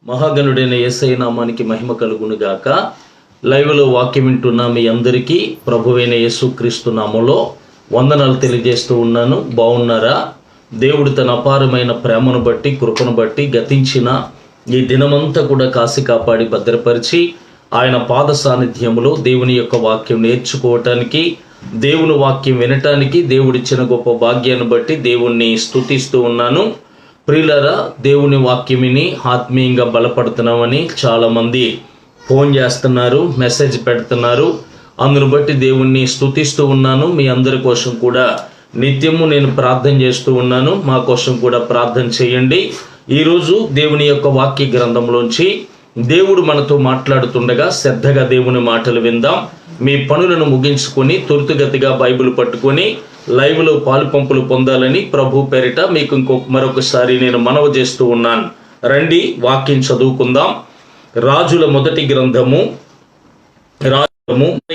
మహాగణుడైన యేసయ్య నామానికి మహిమ కలుగును గాక. లైవ్లో వాక్యం వింటున్న మీ అందరికీ ప్రభువైన యేసుక్రీస్తు నామములో వందనాలు తెలియజేస్తూ ఉన్నాను. బాగున్నారా? దేవుడు తన అపారమైన ప్రేమను బట్టి, కృపను బట్టి గతించిన ఈ దినమంతా కూడా కాసి కాపాడి భద్రపరిచి ఆయన పాద సాన్నిధ్యములో దేవుని యొక్క వాక్యం నేర్చుకోవటానికి, దేవుని వాక్యం వినటానికి దేవుడిచ్చిన గొప్ప భాగ్యాన్ని బట్టి దేవుణ్ణి స్తుతిస్తూ ఉన్నాను. ప్రియులారా, దేవుని వాక్యం విని ఆత్మీయంగా బలపడుతున్నామని చాలామంది ఫోన్ చేస్తున్నారు, మెసేజ్ పెడుతున్నారు. అందును బట్టి దేవుణ్ణి స్తుతిస్తూ ఉన్నాను. మీ అందరి కోసం కూడా నిత్యము నేను ప్రార్థన చేస్తూ ఉన్నాను. మా కోసం కూడా ప్రార్థన చేయండి. ఈరోజు దేవుని యొక్క వాక్య గ్రంథంలోంచి దేవుడు మనతో మాట్లాడుతుండగా శ్రద్ధగా దేవుని మాటలు విందాం. మీ పనులను ముగించుకొని త్వరితగతిగా బైబిల్ పట్టుకొని లైవ్లో పాలు పంపులు పొందాలని ప్రభు పేరిట మీకు మరొకసారి నేను మనవి చేస్తూ ఉన్నాను. రండి, వాక్యం చదువుకుందాం. రాజుల మొదటి గ్రంథము.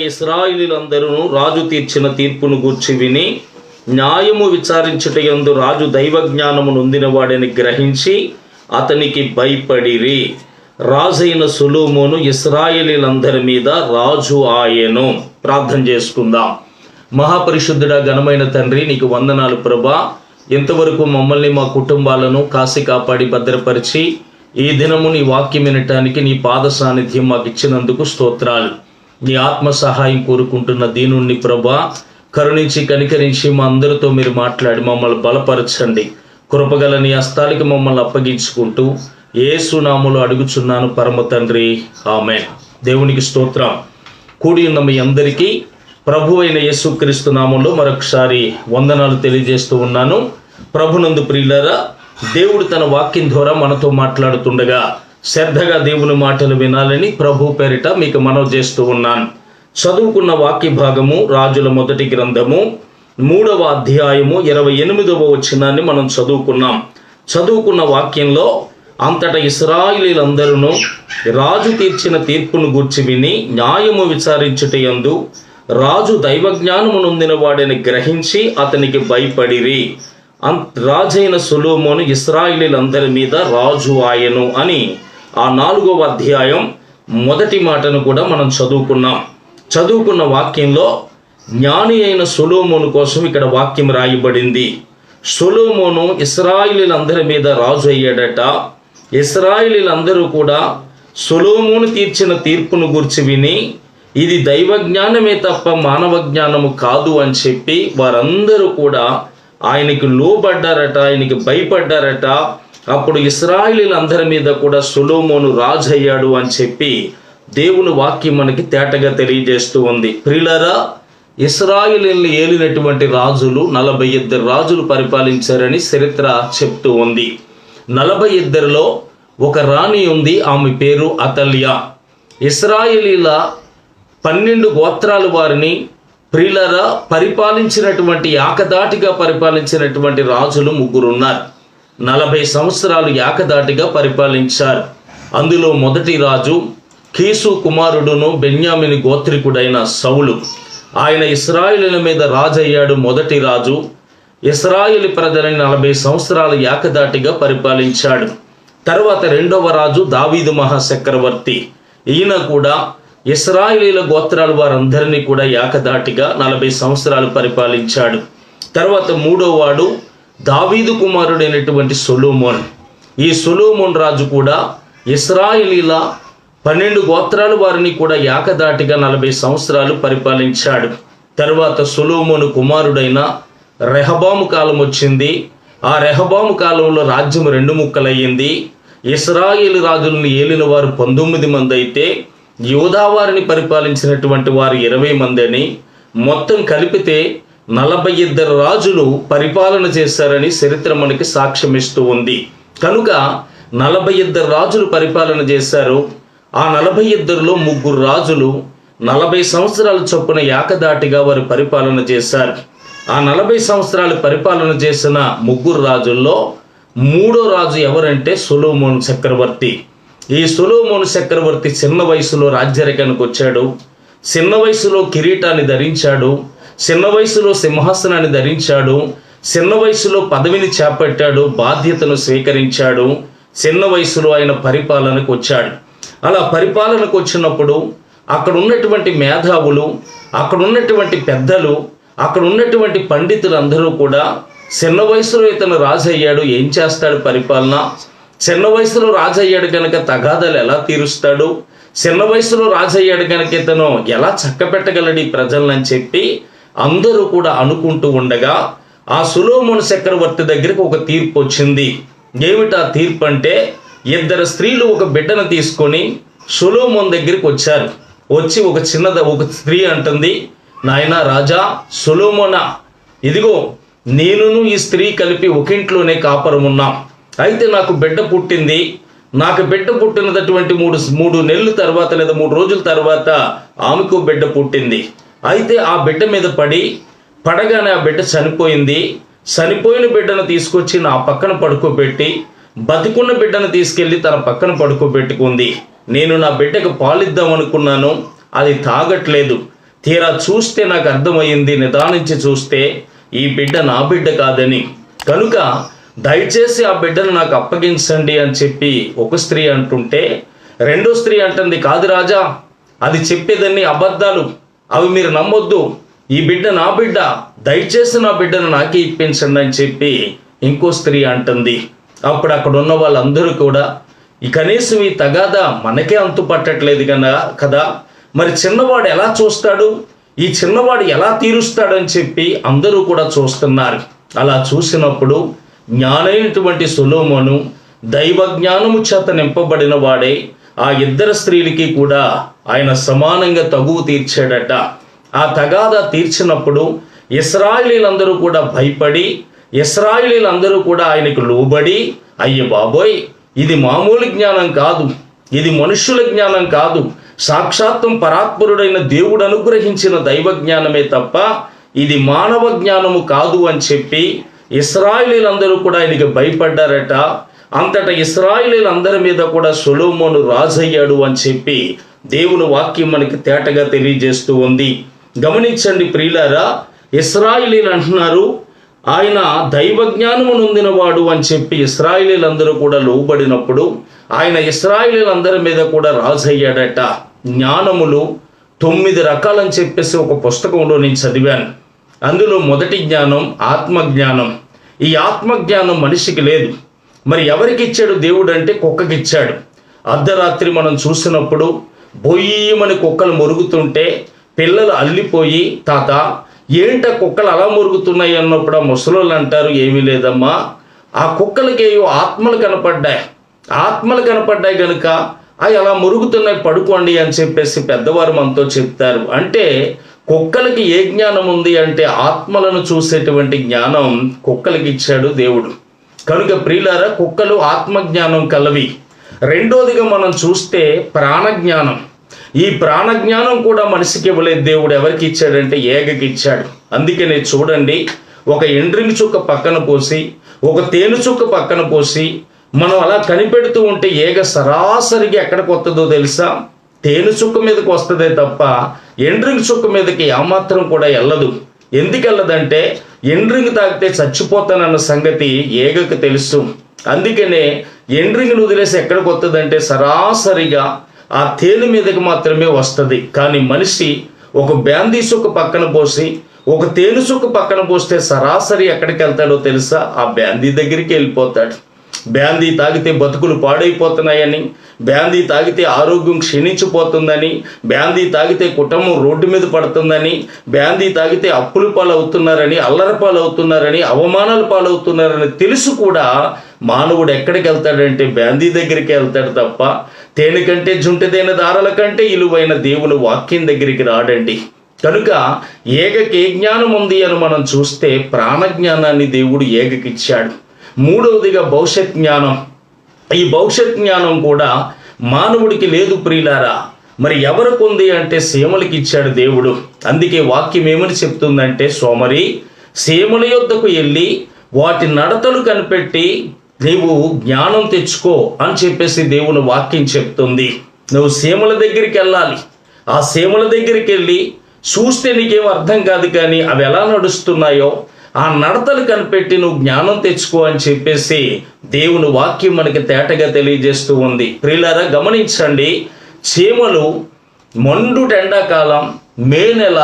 ఇశ్రాయేలీయులందరూ రాజు తీర్చిన తీర్పును గూర్చి విని న్యాయము విచారించుటయందు రాజు దైవ జ్ఞానము నొందినవాడని గ్రహించి అతనికి భయపడిరి. రాజైన సొలొమోను ఇశ్రాయేలీయులందరి మీద రాజు ఆయెను. ప్రార్థన చేసుకుందాం. మహాపరిశుద్ధుడా, ఘనమైన తండ్రి, నీకు వందనాలు ప్రభా. ఇంతవరకు మమ్మల్ని, మా కుటుంబాలను కాసి కాపాడి భద్రపరిచి ఈ దినము నీ వాక్యం వినటానికి నీ పాద సాన్నిధ్యం మాకు ఇచ్చినందుకు స్తోత్రాలు. నీ ఆత్మ సహాయం కోరుకుంటున్న దీనుణ్ణి ప్రభా, కరుణించి కనికరించి మా అందరితో మీరు మాట్లాడి మమ్మల్ని బలపరచండి. కృపగల నీ హస్తాలకి మమ్మల్ని అప్పగించుకుంటూ యేసు నామములో అడుగుచున్నాను పరమ తండ్రి, ఆమేన్. దేవునికి స్తోత్రం. కూడి ఉన్న మీ అందరికీ ప్రభు అయిన యేసుక్రీస్తు నామంలో మరొకసారి వందనాలు తెలియజేస్తూ ఉన్నాను. ప్రభునందు ప్రియులారా, దేవుడు తన వాక్యం ద్వారా మనతో మాట్లాడుతుండగా శ్రద్ధగా దేవుని మాటలు వినాలని ప్రభు పేరిట మీకు మనవి చేస్తూ ఉన్నాను. చదువుకున్న వాక్య భాగము రాజుల మొదటి గ్రంథము 3వ అధ్యాయము 28వ వచనాన్ని మనం చదువుకున్నాం. చదువుకున్న వాక్యంలో అంతటా ఇశ్రాయేలీయులందరూ రాజు తీర్చిన తీర్పును గూర్చి విని న్యాయము విచారించుటయందు రాజు దైవజ్ఞానము నొందిన వాడని గ్రహించి అతనికి భయపడిరి. రాజైన సొలొమోను ఇశ్రాయేలీయులందరి మీద రాజు ఆయెను అని ఆ 4వ అధ్యాయం మొదటి మాటను కూడా మనం చదువుకున్నాం. చదువుకున్న వాక్యంలో జ్ఞాని అయిన సొలొమోను కోసం ఇక్కడ వాక్యం రాయబడింది. సొలొమోను ఇశ్రాయేలీయులందరి మీద రాజు అయ్యాడట. ఇశ్రాయేలీయులందరూ కూడా సొలొమోను తీర్చిన తీర్పును గురించి విని ఇది దైవ జ్ఞానమే తప్ప మానవ జ్ఞానము కాదు అని చెప్పి వారందరూ కూడా ఆయనకి లోబడ్డారట, ఆయనకి భయపడ్డారట. అప్పుడు ఇశ్రాయేలీయులందరి మీద కూడా సొలొమోను రాజు అయ్యాడు అని చెప్పి దేవుని వాక్యం మనకి తేటగా తెలియజేస్తూ ఉంది. ప్రియులారా, ఇశ్రాయేలీయుల్ని ఏలినటువంటి రాజులు 42 రాజులు పరిపాలించారని చరిత్ర చెప్తూ ఉంది. 42లో ఒక రాణి ఉంది, ఆమె పేరు అతల్యా. ఇశ్రాయేలీల 12 గోత్రాల వారిని ప్రియులారా పరిపాలించినటువంటి, ఏకధాటిగా పరిపాలించినటువంటి రాజులు 3 ఉన్నారు. 40 సంవత్సరాలు ఏకధాటిగా పరిపాలించారు. అందులో మొదటి రాజు కీసు కుమారుడును బెన్యామిని గోత్రికుడైన సౌలు. ఆయన ఇశ్రాయేలీయుల మీద రాజు అయ్యాడు. మొదటి రాజు ఇశ్రాయేలు ప్రజలని 40 సంవత్సరాలు ఏకధాటిగా పరిపాలించాడు. తర్వాత రెండవ రాజు దావీదు మహాచక్రవర్తి. ఈయన కూడా ఇశ్రాయేలీయుల గోత్రాల వారందరినీ కూడా ఏకధాటిగా 40 సంవత్సరాలు పరిపాలించాడు. తర్వాత మూడో వాడు దావీదు కుమారుడైనటువంటి సొలొమోన్. ఈ సొలొమోన్ రాజు కూడా ఇశ్రాయేలీయుల 12 గోత్రాల వారిని కూడా ఏకధాటిగా 40 సంవత్సరాలు పరిపాలించాడు. తర్వాత సొలొమోను కుమారుడైన రెహబాము కాలం వచ్చింది. ఆ రెహబాము కాలంలో రాజ్యం 2 ముక్కలయ్యింది. ఇశ్రాయేలు రాజులను ఏలిన వారు 19 మంది అయితే యూదా వారిని పరిపాలించినటువంటి వారు 20 మంది అని మొత్తం కలిపితే 42 రాజులు పరిపాలన చేశారని చరిత్ర మనకి సాక్ష్యం ఇస్తూ ఉంది. కనుక 42 రాజులు పరిపాలన చేశారు. ఆ 42లో 3 రాజులు 40 సంవత్సరాల చొప్పున ఏకధాటిగా వారు పరిపాలన చేశారు. ఆ 40 సంవత్సరాలు పరిపాలన చేసిన 3 రాజుల్లో మూడో రాజు ఎవరంటే సొలొమోను చక్రవర్తి. ఈ సొలొమోను చక్రవర్తి చిన్న వయసులో రాజ్యరేఖానికి వచ్చాడు. చిన్న వయసులో కిరీటాన్ని ధరించాడు. చిన్న వయసులో సింహాసనాన్ని ధరించాడు. చిన్న వయసులో పదవిని చేపట్టాడు, బాధ్యతను స్వీకరించాడు. చిన్న వయసులో ఆయన పరిపాలనకు వచ్చాడు. అలా పరిపాలనకు వచ్చినప్పుడు అక్కడ ఉన్నటువంటి మేధావులు, అక్కడ ఉన్నటువంటి పెద్దలు, అక్కడ ఉన్నటువంటి పండితులందరూ కూడా చిన్న వయసులో ఇతను రాజు అయ్యాడు, ఏం చేస్తాడు పరిపాలన, చిన్న వయసులో రాజు అయ్యాడు కనుక తగాదాలు ఎలా తీరుస్తాడు, చిన్న వయసులో రాజు అయ్యాడు కనుక ఇతను ఎలా చక్కబెట్టగలడు ఈ ప్రజలని చెప్పి అందరూ కూడా అనుకుంటూ ఉండగా ఆ సొలొమోను చక్రవర్తి దగ్గరికి ఒక తీర్పు వచ్చింది. ఏమిటా తీర్పు అంటే, ఇద్దరు స్త్రీలు ఒక బిడ్డను తీసుకొని సొలొమోను దగ్గరికి వచ్చారు. వచ్చి ఒక స్త్రీ అంటుంది, నాయనా రాజా సొలొమోనా, ఇదిగో నేనును ఈ స్త్రీ కలిపి ఒకింట్లోనే కాపురం ఉన్నాం. అయితే నాకు బిడ్డ పుట్టింది. నాకు బిడ్డ పుట్టినటువంటి మూడు నెలల తర్వాత లేదా 3 రోజుల తర్వాత ఆమెకు బిడ్డ పుట్టింది. అయితే ఆ బిడ్డ మీద పడగానే ఆ బిడ్డ చనిపోయింది. చనిపోయిన బిడ్డను తీసుకొచ్చి నా పక్కన పడుకోబెట్టి బతికున్న బిడ్డను తీసుకెళ్ళి తన పక్కన పడుకోబెట్టుకుంది. నేను నా బిడ్డకు పాలిద్దాం అనుకున్నాను, అది తాగట్లేదు. తీరా చూస్తే నాకు అర్థమైంది, నిదానించి చూస్తే ఈ బిడ్డ నా బిడ్డ కాదని. కనుక దయచేసి ఆ బిడ్డను నాకు అప్పగించండి అని చెప్పి ఒక స్త్రీ అంటుంటే, రెండో స్త్రీ అంటుంది, కాదు రాజా, అది చెప్పేదన్నీ అబద్ధాలు, అవి మీరు నమ్మొద్దు, ఈ బిడ్డ నా బిడ్డ, దయచేసి నా బిడ్డను నాకే ఇప్పించండి అని చెప్పి ఇంకో స్త్రీ అంటుంది. అప్పుడు అక్కడ ఉన్న వాళ్ళందరూ కూడా కనీసం ఈ తగాదా మనకే అంతు పట్టట్లేదు కదా, మరి చిన్నవాడు ఎలా చూస్తాడు, ఈ చిన్నవాడు ఎలా తీరుస్తాడని చెప్పి అందరూ కూడా చూస్తున్నారు. అలా చూసినప్పుడు జ్ఞానైనటువంటి సొలొమోను దైవ జ్ఞానము చేత నింపబడిన వాడే ఆ ఇద్దరు స్త్రీలకి కూడా ఆయన సమానంగా తగువు తీర్చాడట. ఆ తగాదా తీర్చినప్పుడు ఇశ్రాయేలీలందరూ కూడా భయపడి, ఇశ్రాయేలీలందరూ కూడా ఆయనకు లోబడి, అయ్య బాబోయ్, ఇది మామూలు జ్ఞానం కాదు, ఇది మనుష్యుల జ్ఞానం కాదు, సాక్షాత్తం పరాత్పరుడైన దేవుడు అనుగ్రహించిన దైవ జ్ఞానమే తప్ప ఇది మానవ జ్ఞానము కాదు అని చెప్పి ఇశ్రాయేలీలందరూ కూడా ఆయనకి భయపడ్డారట. అంతటా ఇశ్రాయేలీలందరి మీద కూడా సొలొమోను రాజయ్యాడు అని చెప్పి దేవుని వాక్యం మనకి తేటగా తెలియజేస్తూ ఉంది. గమనించండి ప్రియులారా, ఇశ్రాయేలీలు అంటున్నారు ఆయన దైవ జ్ఞానము నొందినవాడు అని చెప్పి ఇశ్రాయేలీలందరూ కూడా లోబడినప్పుడు ఆయన ఇశ్రాయేలీలందరి మీద కూడా రాజయ్యాడట. జ్ఞానములు 9 రకాలని చెప్పేసి ఒక పుస్తకంలో నేను చదివాను. అందులో మొదటి జ్ఞానం ఆత్మజ్ఞానం. ఈ ఆత్మజ్ఞానం మనిషికి లేదు. మరి ఎవరికి ఇచ్చాడు దేవుడు అంటే కుక్కకి ఇచ్చాడు. అర్ధరాత్రి మనం చూసినప్పుడు బొయ్యమని కుక్కలు మొరుగుతుంటే పిల్లలు అల్లిపోయి, తాత ఏంట కుక్కలు అలా మురుగుతున్నాయి అన్నప్పుడు ఆ ముసలోళ్ళు అంటారు, ఏమీ లేదమ్మా, ఆ కుక్కలకి ఆత్మలు కనపడ్డాయి కనుక అవి అలా మురుగుతున్నాయి, పడుకోండి అని చెప్పేసి పెద్దవారు మనతో చెప్తారు. అంటే కుక్కలకి ఏ జ్ఞానం ఉంది అంటే ఆత్మలను చూసేటువంటి జ్ఞానం కుక్కలకి ఇచ్చాడు దేవుడు. కనుక ప్రియులారా, కుక్కలు ఆత్మజ్ఞానం కలవి. రెండోదిగా మనం చూస్తే ప్రాణజ్ఞానం. ఈ ప్రాణజ్ఞానం కూడా మనిషికి ఇవ్వలేదు దేవుడు. ఎవరికి ఇచ్చాడంటే ఏగకి ఇచ్చాడు. అందుకనే చూడండి, ఒక ఎండ్రింగ్ చుక్క పక్కన పోసి ఒక తేనె చుక్క పక్కన పోసి మనం అలా కనిపెడుతూ ఉంటే ఏగ సరాసరిగా ఎక్కడికి వస్తుందో తెలుసా? తేనె చుక్క మీదకి వస్తుందే తప్ప ఎండ్రింగ్ చుక్క మీదకి ఏమాత్రం కూడా వెళ్ళదు. ఎందుకు వెళ్ళదంటే ఎండ్రింగ్ తాగితే చచ్చిపోతానన్న సంగతి ఏగకు తెలుసు. అందుకనే ఎండ్రింగ్ను వదిలేసి ఎక్కడికి వస్తుందంటే సరాసరిగా ఆ తేనె మీదకి మాత్రమే వస్తుంది. కానీ మనిషి ఒక బ్యాందీ చుక్క పక్కన పోసి ఒక తేనె చుక్క పక్కన పోస్తే సరాసరి ఎక్కడికి వెళ్తాడో తెలుసా? ఆ బ్యాందీ దగ్గరికి వెళ్ళిపోతాడు. బ్యాందీ తాగితే బతుకులు పాడైపోతున్నాయని, బ్యాందీ తాగితే ఆరోగ్యం క్షీణించిపోతుందని, బ్యాందీ తాగితే కుటుంబం రోడ్డు మీద పడుతుందని, బ్యాందీ తాగితే అప్పుల పాలవుతున్నారని, అల్లరి పాలవుతున్నారని, అవమానాల పాలవుతున్నారని తెలుసు కూడా మానవుడు ఎక్కడికి వెళ్తాడంటే బ్యాందీ దగ్గరికి వెళ్తాడు తప్ప తేనె కంటే జుంటిదైన దారాల కంటే ఇలువైన దేవుని వాక్యం దగ్గరికి రాడండి. కనుక ఏగకి ఏ జ్ఞానం ఉంది అని మనం చూస్తే ప్రాణజ్ఞానాన్ని దేవుడు ఏగకి ఇచ్చాడు. మూడవదిగా భవిష్యత్ జ్ఞానం. ఈ భవిష్యత్ జ్ఞానం కూడా మానవుడికి లేదు ప్రియులారా. మరి ఎవరికి ఉంది అంటే సీమలకి ఇచ్చాడు దేవుడు. అందుకే వాక్యం ఏమని చెప్తుందంటే, సోమరి సీమల యొద్దకు వెళ్ళి వాటి నడతలు కనిపెట్టి నీవు జ్ఞానం తెచ్చుకో అని చెప్పేసి దేవుని వాక్యం చెప్తుంది. నువ్వు సీమల దగ్గరికి వెళ్ళాలి. ఆ సీమల దగ్గరికి వెళ్ళి చూస్తే నీకేం అర్థం కాదు, కానీ అవి ఎలా నడుస్తున్నాయో, ఆ నడతలు కనిపెట్టి నువ్వు జ్ఞానం తెచ్చుకో అని చెప్పేసి దేవుని వాక్యం మనకి తేటగా తెలియజేస్తూ ఉంది. ప్రియులారా, గమనించండి, చీమలు మండుట ఎండాకాలం మే నెల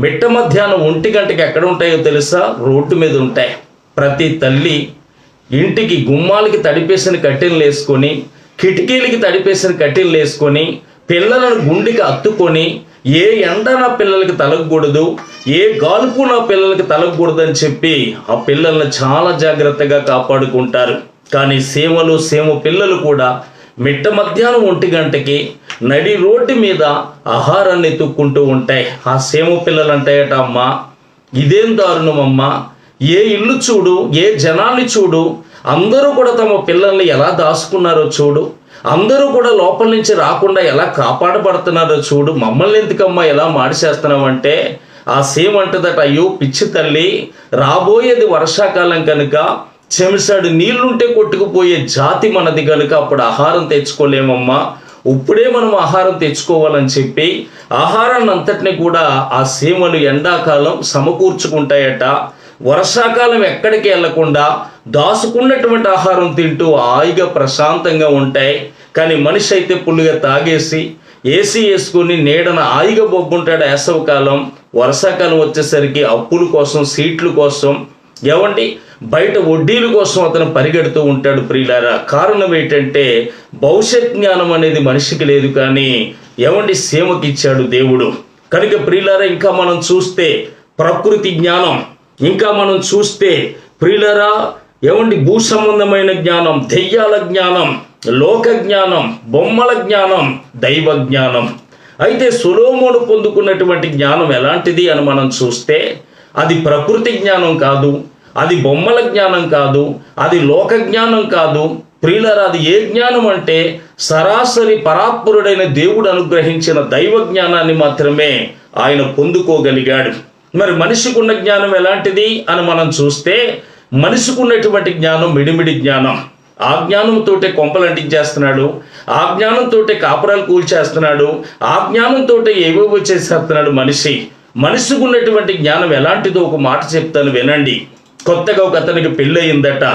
మిట్ట మధ్యాహ్నం 1 గంటకి ఎక్కడ ఉంటాయో తెలుసా? రోడ్డు మీద ఉంటాయి. ప్రతి తల్లి ఇంటికి గుమ్మాలకి తడిపేసిన కట్టెలు వేసుకొని, కిటికీలకి తడిపేసిన కట్టెలు వేసుకొని, పిల్లలను గుండెకి అత్తుకొని, ఏ ఎండ నా పిల్లలకి తలగకూడదు, ఏ గాలుపు నా పిల్లలకి తలగకూడదు అని చెప్పి ఆ పిల్లల్ని చాలా జాగ్రత్తగా కాపాడుకుంటారు. కానీ సీమ పిల్లలు కూడా మిట్ట మధ్యాహ్నం 1 గంటకి నడి రోడ్డు మీద ఆహారాన్ని ఎత్తుక్కుంటూ ఉంటాయి. ఆ సీమ పిల్లలు అంటాయట, అమ్మా ఇదేం దారుణం అమ్మా, ఏ ఇల్లు చూడు, ఏ జనాన్ని చూడు, అందరూ కూడా తమ పిల్లల్ని ఎలా దాచుకున్నారో చూడు, అందరూ కూడా లోపల నుంచి రాకుండా ఎలా కాపాడబడుతున్నారో చూడు, మమ్మల్ని ఎందుకమ్మా ఎలా మాడిచేస్తున్నామంటే ఆ సీమ అంటదట, అయ్యో పిచ్చి తల్లి, రాబోయేది వర్షాకాలం కనుక చెమిసాడు నీళ్లుంటే కొట్టుకుపోయే జాతి మనది కనుక అప్పుడు ఆహారం తెచ్చుకోలేమమ్మా, ఇప్పుడే మనం ఆహారం తెచ్చుకోవాలని చెప్పి ఆహారాన్ని అంతటిని కూడా ఆ సీమలు ఎండాకాలం సమకూర్చుకుంటాయట. వర్షాకాలం ఎక్కడికి వెళ్లకుండా దాచుకున్నటువంటి ఆహారం తింటూ హాయిగా ప్రశాంతంగా ఉంటాయి. కానీ మనిషి అయితే పుల్లుగా తాగేసి ఏసీ వేసుకుని నీడన హాయిగా బొబ్బుంటాడు వేసవికాలం. వర్షాకాలం వచ్చేసరికి అప్పుల కోసం, సీట్ల కోసం, ఏమండి బయట వడ్డీల కోసం అతను పరిగెడుతూ ఉంటాడు. ప్రియులారా, కారణం ఏంటంటే భవిష్యత్ జ్ఞానం అనేది మనిషికి లేదు, కానీ ఏమండి సీమకి ఇచ్చాడు దేవుడు. కనుక ప్రియులారా, ఇంకా మనం చూస్తే ప్రకృతి జ్ఞానం, ఇంకా మనం చూస్తే ప్రియులారా ఏమండి భూ సంబంధమైన జ్ఞానం, దెయ్యాల జ్ఞానం, లోక జ్ఞానం, బొమ్మల జ్ఞానం, దైవ జ్ఞానం. అయితే సొలొమోను పొందుకున్నటువంటి జ్ఞానం ఎలాంటిది అని మనం చూస్తే అది ప్రకృతి జ్ఞానం కాదు, అది బొమ్మల జ్ఞానం కాదు, అది లోక జ్ఞానం కాదు. ప్రియులారా, అది ఏ జ్ఞానం అంటే సరాసరి పరాత్పరుడైన దేవుడు అనుగ్రహించిన దైవ జ్ఞానాన్ని మాత్రమే ఆయన పొందుకోగలిగాడు. మరి మనిషికి ఉన్న జ్ఞానం ఎలాంటిది అని మనం చూస్తే మనిషికి ఉన్నటువంటి జ్ఞానం మిడిమిడి జ్ఞానం. ఆ జ్ఞానంతో కొంపలు అంటించేస్తున్నాడు, ఆ జ్ఞానంతో కాపురాలు కూల్చేస్తున్నాడు, ఆ జ్ఞానంతో ఏవేవో చేసేస్తున్నాడు మనిషికి ఉన్నటువంటి జ్ఞానం ఎలాంటిదో ఒక మాట చెప్తాను వినండి. కొత్తగా ఒక అతనికి పెళ్ళయిందట.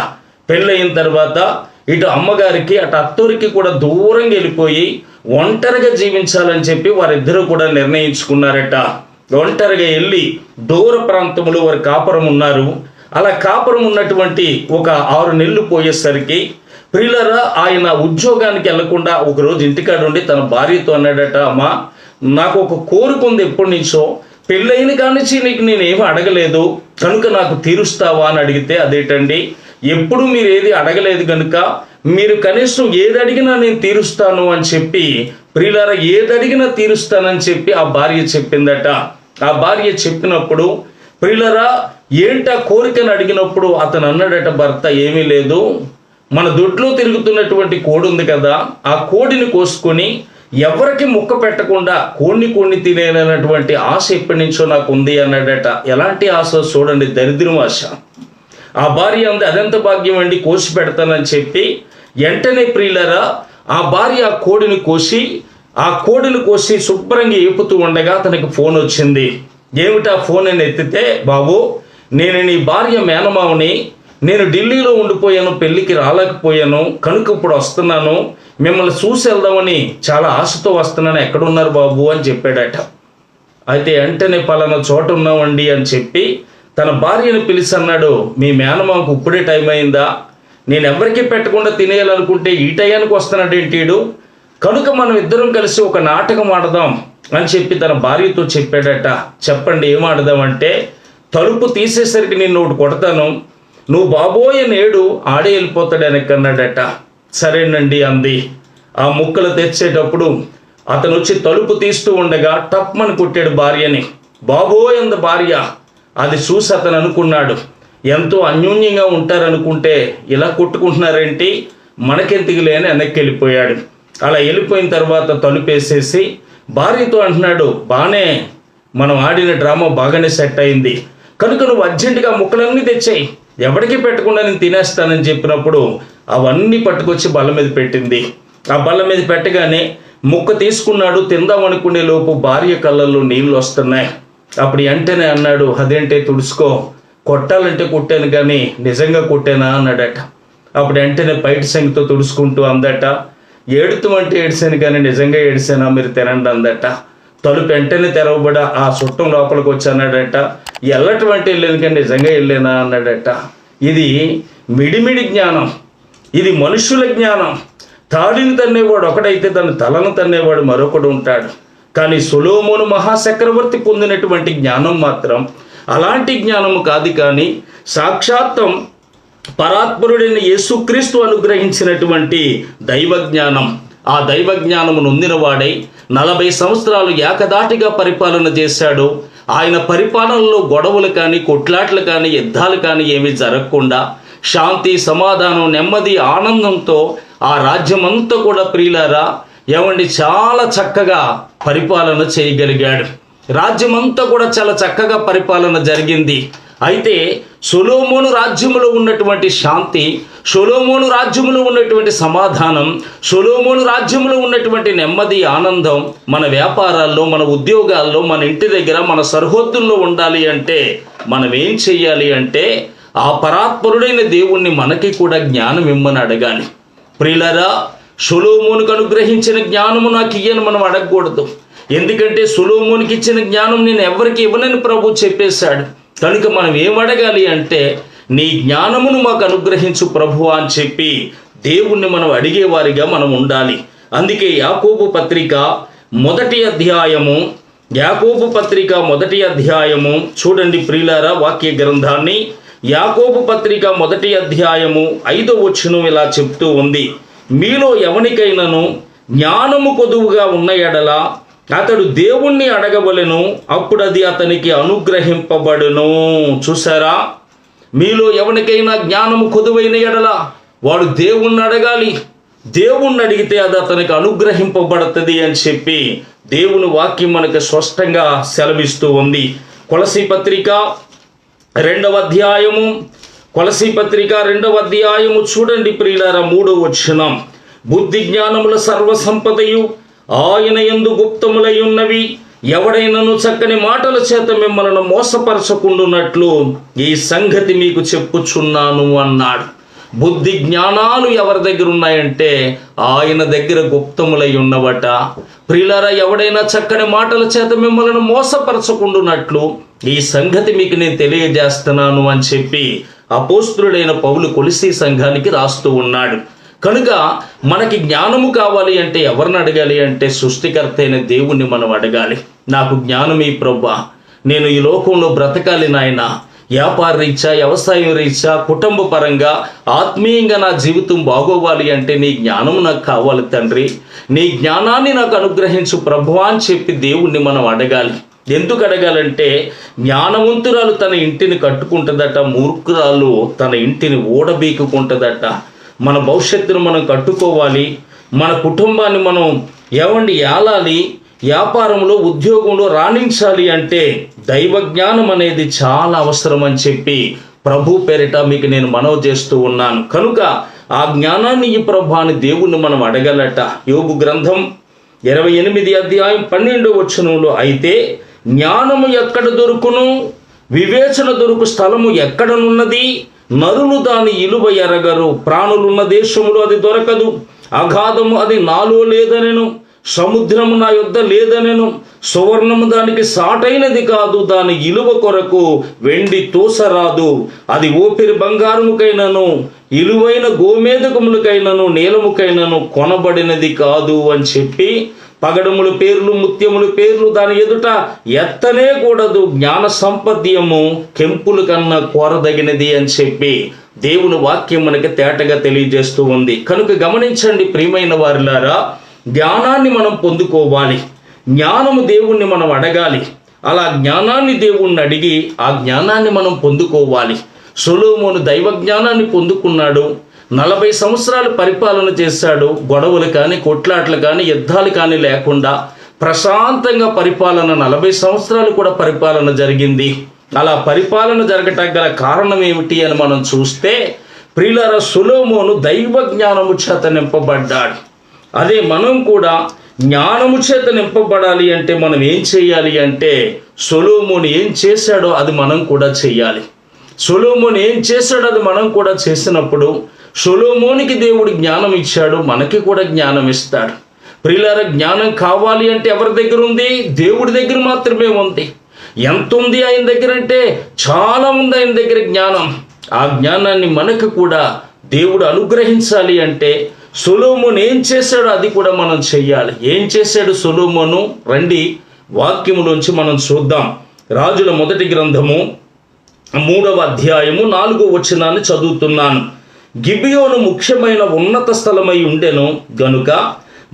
పెళ్ళయిన తర్వాత ఇటు అమ్మగారికి అటు అత్తూరికి కూడా దూరంగా వెళ్ళిపోయి ఒంటరిగా జీవించాలని చెప్పి వారిద్దరూ కూడా నిర్ణయించుకున్నారట. ఒంటరిగా వెళ్ళి దూర ప్రాంతంలో వారి కాపురం ఉన్నారు. అలా కాపురం ఉన్నటువంటి ఒక 6 నెలలు పోయేసరికి ప్రియులారా ఆయన ఉద్యోగానికి వెళ్లకుండా ఒకరోజు ఇంటికాడ ఉండి తన భార్యతో అన్నాడట, అమ్మా నాకు ఒక కోరిక ఉంది, ఎప్పటి నుంచో పెళ్ళైన కానించి నీకు నేనేమి అడగలేదు కనుక నాకు తీరుస్తావా అని అడిగితే, అదేంటండి ఎప్పుడు మీరు ఏది అడగలేదు కనుక మీరు కనీసం ఏది అడిగినా నేను తీరుస్తాను అని చెప్పి, ప్రియులారా ఏది అడిగినా తీరుస్తానని చెప్పి ఆ భార్య చెప్పిందట. ఆ భార్య చెప్పినప్పుడు ప్రియులారా ఏంటా కోరికను అడిగినప్పుడు అతను అన్నాడట భర్త, ఏమీ లేదు, మన దొడ్లో తిరుగుతున్నటువంటి కోడి ఉంది కదా, ఆ కోడిని కోసుకొని ఎవరికి ముక్క పెట్టకుండా కోడిని తినేనటువంటి ఆశ ఎప్పటి నుంచో నాకు ఉంది అన్నాడట. ఎలాంటి ఆశ చూడండి, దరిద్రం ఆశ. ఆ భార్య అంది, అదెంత భాగ్యం అండి, కోసి పెడతానని చెప్పి వెంటనే ప్రియులారా ఆ భార్య ఆ కోడిని కోసి శుభ్రంగా ఏపుతూ ఉండగా అతనికి ఫోన్ వచ్చింది. ఏమిటా ఫోన్ అని ఎత్తితే, బాబు నేను నీ భార్య మేనమావని, నేను ఢిల్లీలో ఉండిపోయాను, పెళ్ళికి రాలేకపోయాను కనుక ఇప్పుడు వస్తున్నాను, మిమ్మల్ని చూసి వెళ్దామని చాలా ఆశతో వస్తున్నాను, ఎక్కడున్నారు బాబు అని చెప్పాడట. అయితే వెంటనే పలానా చోట ఉన్నామండి అని చెప్పి తన భార్యను పిలిచి అన్నాడు, మీ మేనమామకు ఇప్పుడే టైం అయిందా, నేను ఎవరికి పెట్టకుండా తినేయాలనుకుంటే ఈ టయానికి వస్తున్నాడేంటీడు, కనుక మనం ఇద్దరం కలిసి ఒక నాటకం ఆడదాం అని చెప్పి తన భార్యతో చెప్పాడట. చెప్పండి ఏం ఆడదామంటే, తలుపు తీసేసరికి నేను ఒకటి కొడతాను, నువ్వు బాబోయే నేడు ఆడే వెళ్ళిపోతాడు వెనక్కన్నాడట. సరేనండి అంది. ఆ ముక్కలు తెచ్చేటప్పుడు అతను వచ్చి తలుపు తీస్తూ ఉండగా టప్మని కొట్టాడు భార్యని. బాబోయ్ అంద భార్య. అది చూసి అతను అనుకున్నాడు, ఎంతో అన్యోన్యంగా ఉంటారనుకుంటే ఇలా కొట్టుకుంటున్నారేంటి, మనకెందుకులే అని వెనక్కి వెళ్ళిపోయాడు. అలా వెళ్ళిపోయిన తర్వాత తలుపేసేసి భార్యతో అంటున్నాడు, బానే మనం ఆడిన డ్రామా బాగానే సెట్ అయింది కనుక నువ్వు అర్జెంటుగా ముక్కలన్నీ తెచ్చాయి, ఎవరికి పెట్టకుండా నేను తినేస్తానని చెప్పినప్పుడు అవన్నీ పట్టుకొచ్చి బల్ల మీద పెట్టింది. ఆ బల్ల మీద పెట్టగానే ముక్క తీసుకున్నాడు. తిందాం అనుకునే లోపు భార్య కళ్ళల్లో నీళ్ళు వస్తున్నాయి. అప్పుడు వెంటనే అన్నాడు, అదేంటే తుడుచుకో, కొట్టాలంటే కొట్టాను కానీ నిజంగా కొట్టానా అన్నాడట. అప్పుడు వెంటనే బయట సంగితో తుడుచుకుంటూ అందట, ఏడుతామంటే ఏడిసాను కానీ నిజంగా ఏడిసానా, మీరు తినండి అందట. తలుపు వెంటనే తెరవబడ ఆ చుట్టం లోపలికి వచ్చానాడట. వెళ్ళటువంటి వెళ్ళాను కానీ నిజంగా వెళ్ళానా అన్నాడట. ఇది మిడిమిడి జ్ఞానం, ఇది మనుషుల జ్ఞానం. తాడిని తన్నేవాడు ఒకడైతే దాని తలను తన్నేవాడు మరొకడు ఉంటాడు. కానీ సొలొమోను మహాచక్రవర్తి పొందినటువంటి జ్ఞానం మాత్రం అలాంటి జ్ఞానము కాదు, కానీ సాక్షాత్తం పరాత్పరుడైన యేసుక్రీస్తు అనుగ్రహించినటువంటి దైవజ్ఞానం. ఆ దైవజ్ఞానము నొందిన వాడై 40 సంవత్సరాలు ఏకదాటిగా పరిపాలన చేశాడు. ఆయన పరిపాలనలో గొడవలు కానీ, కొట్లాట్లు కానీ, యుద్ధాలు కానీ ఏమీ జరగకుండా శాంతి, సమాధానం, నెమ్మది, ఆనందంతో ఆ రాజ్యమంతా కూడా ప్రియులారా చాలా చక్కగా పరిపాలన చేయగలిగాడు. రాజ్యమంతా కూడా చాలా చక్కగా పరిపాలన జరిగింది. అయితే సొలొమోను రాజ్యములో ఉన్నటువంటి శాంతి, సొలొమోను రాజ్యములో ఉన్నటువంటి సమాధానం, సొలొమోను రాజ్యములో ఉన్నటువంటి నెమ్మది, ఆనందం మన వ్యాపారాల్లో, మన ఉద్యోగాల్లో, మన ఇంటి దగ్గర, మన సరిహద్దుల్లో ఉండాలి అంటే మనం ఏం చెయ్యాలి అంటే ఆ పరాత్పరుడైన దేవుణ్ణి మనకి కూడా జ్ఞానం ఇమ్మని అడగాలి. ప్రియులారా, సొలొమోనుకు అనుగ్రహించిన జ్ఞానము నాకు ఇయ్యని మనం అడగకూడదు. ఎందుకంటే సొలొమోనుకి ఇచ్చిన జ్ఞానం నేను ఎవరికి ఇవ్వనని ప్రభు చెప్పేశాడు. కనుక మనం ఏం అడగాలి అంటే, నీ జ్ఞానమును మాకు అనుగ్రహించు ప్రభువా అని చెప్పి దేవుణ్ణి మనం అడిగేవారిగా మనం ఉండాలి. అందుకే యాకోబు పత్రిక మొదటి అధ్యాయము చూడండి ప్రియులారా, వాక్య గ్రంథాన్ని. యాకోబు పత్రిక మొదటి అధ్యాయము 5వ వచనం ఇలా చెప్తూ ఉంది, మీలో ఎవనికైనాను జ్ఞానము కొదువుగా ఉన్న ఎడల అతడు దేవుణ్ణి అడగవలెను, అప్పుడు అది అతనికి అనుగ్రహింపబడును. చూసారా, మీలో ఎవరికైనా జ్ఞానము కొదువైన ఎడల వాడు దేవుణ్ణి అడగాలి. దేవుణ్ణి అడిగితే అది అతనికి అనుగ్రహింపబడుతుంది అని చెప్పి దేవుని వాక్యం మనకు స్పష్టంగా సెలవిస్తూ ఉంది. కొలసీ పత్రిక 2వ అధ్యాయము చూడండి ప్రియులారా, 3వ వచనం, బుద్ధి జ్ఞానముల సర్వసంపదయు ఆయన యందు గుప్తములై ఉన్నవి, ఎవడైనను చక్కని మాటల చేత మిమ్మల్ని మోసపరచకుండునట్లు ఈ సంగతి మీకు చెప్పుచున్నాను అన్నాడు. బుద్ధి జ్ఞానాలు ఎవరి దగ్గర ఉన్నాయంటే ఆయన దగ్గర గుప్తములై ఉన్నవట. ప్రియులారా, ఎవడైనా చక్కని మాటల చేత మిమ్మల్ని మోసపరచకుండునట్లు ఈ సంగతి మీకు నేను తెలియజేస్తున్నాను అని చెప్పి అపోస్తులుడైన పౌలు కొలసీ సంఘానికి రాస్తూ ఉన్నాడు. కనుక మనకి జ్ఞానము కావాలి అంటే ఎవరిని అడగాలి అంటే సృష్టికర్త అయిన దేవుణ్ణి మనం అడగాలి. నాకు జ్ఞానం ఈ ప్రభువా, నేను ఈ లోకంలో బ్రతకాలి నాయనా, వ్యాపార రీత్యా, వ్యవసాయం రీత్యా, కుటుంబ పరంగా, ఆత్మీయంగా నా జీవితం బాగోవాలి అంటే నీ జ్ఞానం నాకు కావాలి తండ్రి, నీ జ్ఞానాన్ని నాకు అనుగ్రహించు ప్రభువా అని చెప్పి దేవుణ్ణి మనం అడగాలి. ఎందుకు అడగాలంటే, జ్ఞానవంతురాలు తన ఇంటిని కట్టుకుంటుందట, మూర్ఖురాలు తన ఇంటిని ఊడబీకుంటుందట. మన భవిష్యత్తును మనం కట్టుకోవాలి, మన కుటుంబాన్ని మనం ఏలాలి, వ్యాపారంలో, ఉద్యోగంలో రాణించాలి అంటే దైవ జ్ఞానం అనేది చాలా అవసరం అని చెప్పి ప్రభు పేరిట మీకు నేను మనవి చేస్తూ ఉన్నాను. కనుక ఆ జ్ఞానాన్ని ఈ ప్రభు అని దేవుణ్ణి మనం అడగలట. యోబు గ్రంథం 28వ అధ్యాయం 12వ వచనంలో, అయితే జ్ఞానము ఎక్కడ దొరుకును, వివేచన దొరుకు స్థలము ఎక్కడనున్నది, నరులు దాని ఇలువ ఎరగరు, ప్రాణులున్న దేశములో అది దొరకదు, అగాధము అది నాలో లేదనెను, సముద్రము నా యొద్ద లేదనెను, సువర్ణము దానికి సాటైనది కాదు, దాని ఇలువ కొరకు వెండి తోసరాదు, అది ఊపిరి బంగారముకైనను ఇలువైన గోమేధకములకైనను నీలముకైనను కొనబడినది కాదు అని చెప్పి, పగడముల పేర్లు, ముత్యముల పేర్లు దాని ఎదుట ఎత్తనే కూడదు, జ్ఞాన సంపద్యము కెంపుల కన్నా కోరదగినది అని చెప్పి దేవుని వాక్యం మనకి తేటగా తెలియజేస్తూ ఉంది. కనుక గమనించండి ప్రియమైన వారిలారా, జ్ఞానాన్ని మనం పొందుకోవాలి, జ్ఞానము దేవుణ్ణి మనం అడగాలి. అలా జ్ఞానాన్ని దేవుణ్ణి అడిగి ఆ జ్ఞానాన్ని మనం పొందుకోవాలి. సొలొమోను దైవ జ్ఞానాన్ని పొందుకున్నాడు, 40 సంవత్సరాలు పరిపాలన చేశాడు. గొడవలు కానీ, కొట్లాట్లు కానీ, యుద్ధాలు కానీ లేకుండా ప్రశాంతంగా పరిపాలన 40 సంవత్సరాలు కూడా పరిపాలన జరిగింది. అలా పరిపాలన జరగటానికి గల కారణం ఏమిటి అని మనం చూస్తే, ప్రియులారా, సొలొమోను దైవ జ్ఞానము చేత నింపబడ్డాడు. అదే మనం కూడా జ్ఞానము చేత నింపబడాలి అంటే మనం ఏం చేయాలి అంటే, సొలొమోను ఏం చేశాడో అది మనం కూడా చెయ్యాలి. సొలొమోను ఏం చేశాడు అది మనం కూడా చేసినప్పుడు సొలొమోనికి దేవుడు జ్ఞానం ఇచ్చాడు, మనకి కూడా జ్ఞానం ఇస్తాడు. ప్రియులారా, జ్ఞానం కావాలి అంటే ఎవరి దగ్గర ఉంది? దేవుడి దగ్గర మాత్రమే ఉంది. ఎంత ఉంది ఆయన దగ్గర అంటే చాలా ఉంది ఆయన దగ్గర జ్ఞానం. ఆ జ్ఞానాన్ని మనకు కూడా దేవుడు అనుగ్రహించాలి అంటే సొలొమోను ఏం చేశాడో అది కూడా మనం చెయ్యాలి. ఏం చేశాడు సొలొమోను? రండి వాక్యములోంచి మనం చూద్దాం. రాజుల మొదటి గ్రంథము 3వ అధ్యాయము 4వ వచనాన్ని చదువుతున్నాను. గిబియోను ముఖ్యమైన ఉన్నత స్థలమై ఉండెను గనుక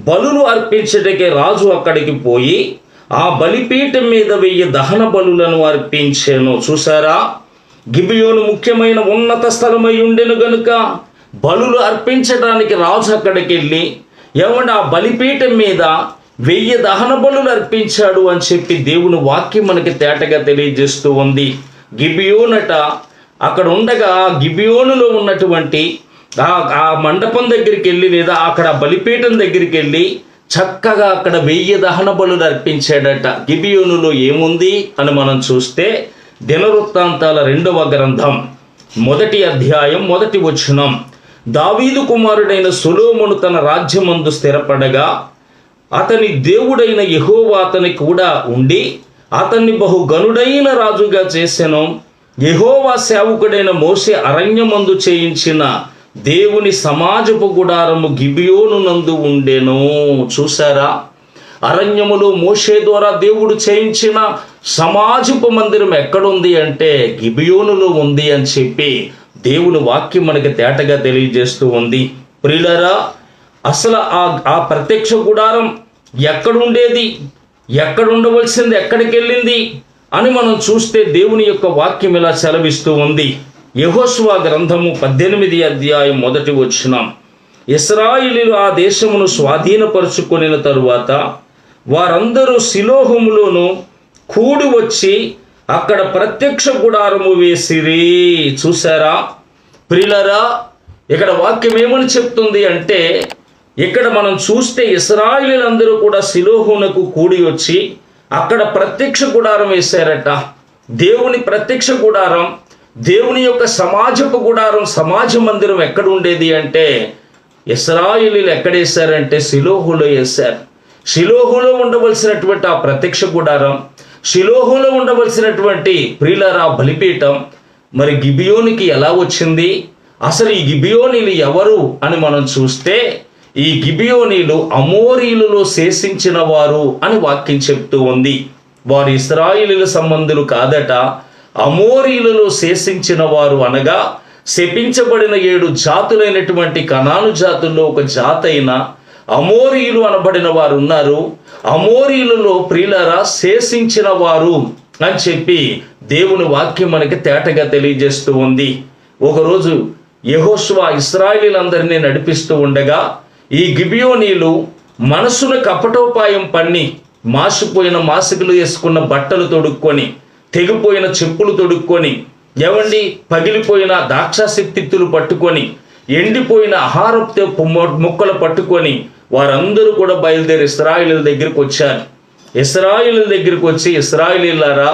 బలులు అర్పించటకే రాజు అక్కడికి పోయి ఆ బలిపీఠం మీద 1000 దహన బలులను అర్పించెను. చూసారా, గిబియోను ముఖ్యమైన ఉన్నత స్థలమై ఉండెను గనుక బలులు అర్పించడానికి రాజు అక్కడికి వెళ్ళి ఏమంటే ఆ బలిపీఠం మీద 1000 దహన బలులు అర్పించాడు అని చెప్పి దేవుని వాక్యం మనకి తేటగా తెలియజేస్తూ ఉంది. గిబియోనట అక్కడ ఉండగా గిబియోనులో ఉన్నటువంటి ఆ మండపం దగ్గరికి వెళ్ళి లేదా అక్కడ బలిపీఠం దగ్గరికి వెళ్ళి చక్కగా అక్కడ 1000 దహన బలులు అర్పించాడట. గిబియోనులో ఏముంది అని మనం చూస్తే దినవృత్తాంతాల 2వ గ్రంథం 1వ అధ్యాయం 1వ వచనం. దావీదు కుమారుడైన సొలొమోను తన రాజ్యమందు స్థిరపడగా అతని దేవుడైన యెహోవా అతని కూడా ఉండి అతన్ని బహుగనుడైన రాజుగా చేసెను. యెహోవా సేవకుడైన మోషే అరణ్యమందు చేయించిన దేవుని సమాజపు గుడారము గిబియోను నందు ఉండెను. చూసారా, అరణ్యములో మోషే ద్వారా దేవుడు చేయించిన సమాజపు మందిరం ఎక్కడుంది అంటే గిబియోనులో ఉంది అని చెప్పి దేవుని వాక్యం మనకి తేటగా తెలియజేస్తూ ఉంది. ప్రియులారా, అసలు ఆ ప్రత్యక్ష గుడారం ఎక్కడుండేది, ఎక్కడుండవలసింది, ఎక్కడికి వెళ్ళింది అని మనం చూస్తే దేవుని యొక్క వాక్యం ఇలా సెలవిస్తూ ఉంది. యెహోషువ గ్రంథము 18వ అధ్యాయం 1వ వచనం. ఇశ్రాయేలీయులు ఆ దేశమును స్వాధీనపరుచుకొనిన తరువాత వారందరూ షిలోహుములోను కూడి వచ్చి అక్కడ ప్రత్యక్ష గుడారము వేసిరి. చూసారా ప్రియులారా, ఇక్కడ వాక్యం ఏమని చెప్తుంది అంటే ఇక్కడ మనం చూస్తే ఇశ్రాయేలీయులందరూ కూడా షిలోహునకు కూడి వచ్చి అక్కడ ప్రత్యక్ష గుడారం వేశారట. దేవుని ప్రత్యక్ష గుడారం, దేవుని యొక్క సమాజపు గుడారం, సమాజ మందిరం ఎక్కడ ఉండేది అంటే ఇశ్రాయేలీయులు ఎక్కడ వేశారంటే షిలోహులో వేశారు. షిలోహులో ఉండవలసినటువంటి ఆ ప్రత్యక్ష గుడారం, షిలోహులో ఉండవలసినటువంటి ప్రియులారా బలిపీఠం మరి గిబియోనికి ఎలా వచ్చింది? అసలు ఈ గిబియోనీలు ఎవరు అని మనం చూస్తే ఈ గిబియోనీలు అమోరీయులలో శేషించిన వారు అని వాక్యం చెప్తూ ఉంది. వారు ఇశ్రాయేలీయుల సంబంధులు కాదట, అమోరీయులలో శేషించిన వారు అనగా శపించబడిన 7 జాతులైనటువంటి కనాను జాతుల్లో ఒక జాతైన అమోరీయులు అనబడిన వారు ఉన్నారు. అమోరీయులలో ప్రియులారా శేషించిన వారు అని చెప్పి దేవుని వాక్యం మనకి తేటగా తెలియజేస్తూ ఉంది. ఒకరోజు యెహోషువ ఇశ్రాయేలీయులందరినీ నడిపిస్తూ ఉండగా ఈ గిబియోనీలు మనసును కపటోపాయం పన్ని మాసిపోయిన మాసికలు వేసుకున్న బట్టలు తొడుక్కొని, తెగిపోయిన చెప్పులు తొడుక్కొని, పగిలిపోయిన ద్రాక్షాసి తిత్తులు పట్టుకొని, ఎండిపోయిన ఆహారపు ముక్కలు పట్టుకొని వారందరూ కూడా బయలుదేరి ఇశ్రాయేలీయుల దగ్గరికి వచ్చారు. ఇశ్రాయేలీయుల దగ్గరికి వచ్చి, ఇశ్రాయేలీయులారా,